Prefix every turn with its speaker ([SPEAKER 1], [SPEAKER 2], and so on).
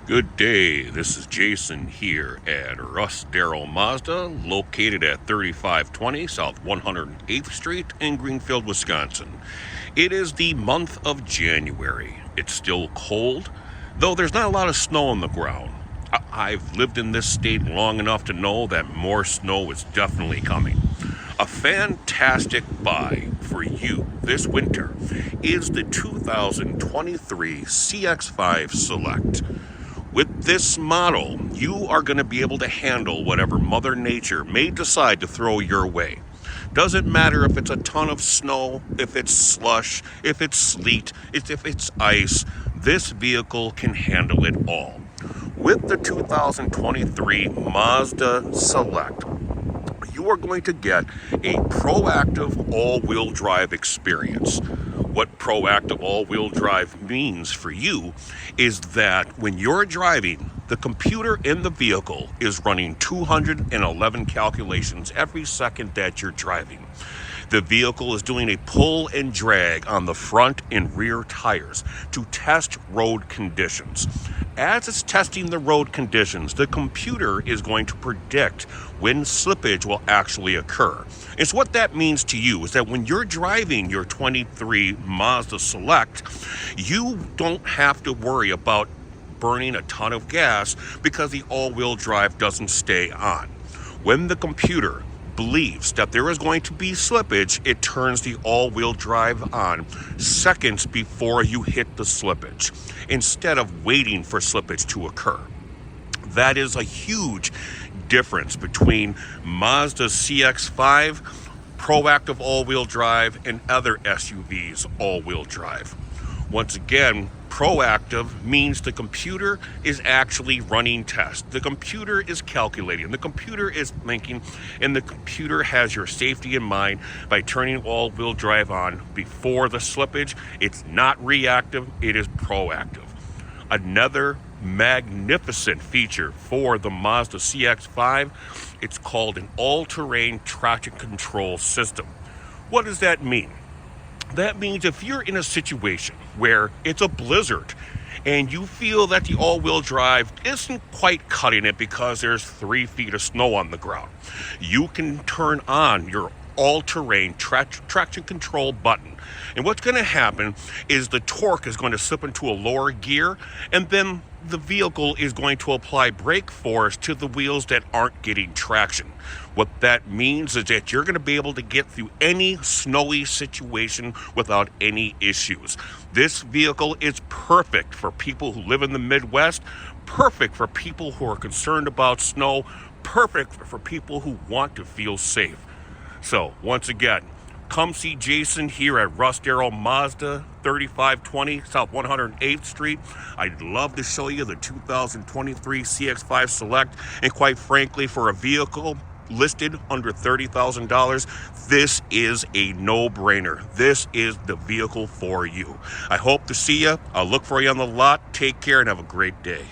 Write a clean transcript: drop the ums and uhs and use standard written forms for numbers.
[SPEAKER 1] Good day, this is Jason here at Russ Darrow Mazda, located at 3520 South 108th Street in Greenfield, Wisconsin. It is the month of January. It's still cold, though there's not a lot of snow on the ground. I've lived in this state long enough to know that more snow is definitely coming. A fantastic buy for you this winter is the 2023 CX-5 Select. With this model, you are going to be able to handle whatever Mother Nature may decide to throw your way. Doesn't matter if it's a ton of snow, if it's slush, if it's sleet, if it's ice, this vehicle can handle it all. With the 2023 Mazda Select, you are going to get a proactive all-wheel drive experience. What proactive all-wheel drive means for you is that when you're driving, the computer in the vehicle is running 211 calculations every second that you're driving. The vehicle is doing a pull and drag on the front and rear tires to test road conditions. As it's testing the road conditions, the computer is going to predict when slippage will actually occur. And so what that means to you is that when you're driving your 23 Mazda Select, you don't have to worry about burning a ton of gas because the all-wheel drive doesn't stay on. When the computer believes that there is going to be slippage, it turns the all-wheel drive on seconds before you hit the slippage, instead of waiting for slippage to occur. That is a huge difference between Mazda CX-5, proactive all-wheel drive, and other SUVs all-wheel drive. Once again, proactive means the computer is actually running tests. The computer is calculating, the computer is thinking, and the computer has your safety in mind by turning all-wheel drive on before the slippage. It's not reactive, it is proactive. Another magnificent feature for the Mazda CX-5, it's called an all-terrain traction control system. What does that mean? That means if you're in a situation where it's a blizzard and you feel that the all-wheel drive isn't quite cutting it because there's 3 feet of snow on the ground, you can turn on your all-terrain traction control button. And what's going to happen is the torque is going to slip into a lower gear, and then the vehicle is going to apply brake force to the wheels that aren't getting traction. What that means is that you're going to be able to get through any snowy situation without any issues. This vehicle is perfect for people who live in the Midwest, perfect for people who are concerned about snow, perfect for people who want to feel safe. So, once again, come see Jason here at Russ Darrow Mazda, 3520 South 108th Street. I'd love to show you the 2023 CX-5 Select, and quite frankly, for a vehicle listed under $30,000, this is a no-brainer. This is the vehicle for you. I hope to see you. I'll look for you on the lot. Take care and have a great day.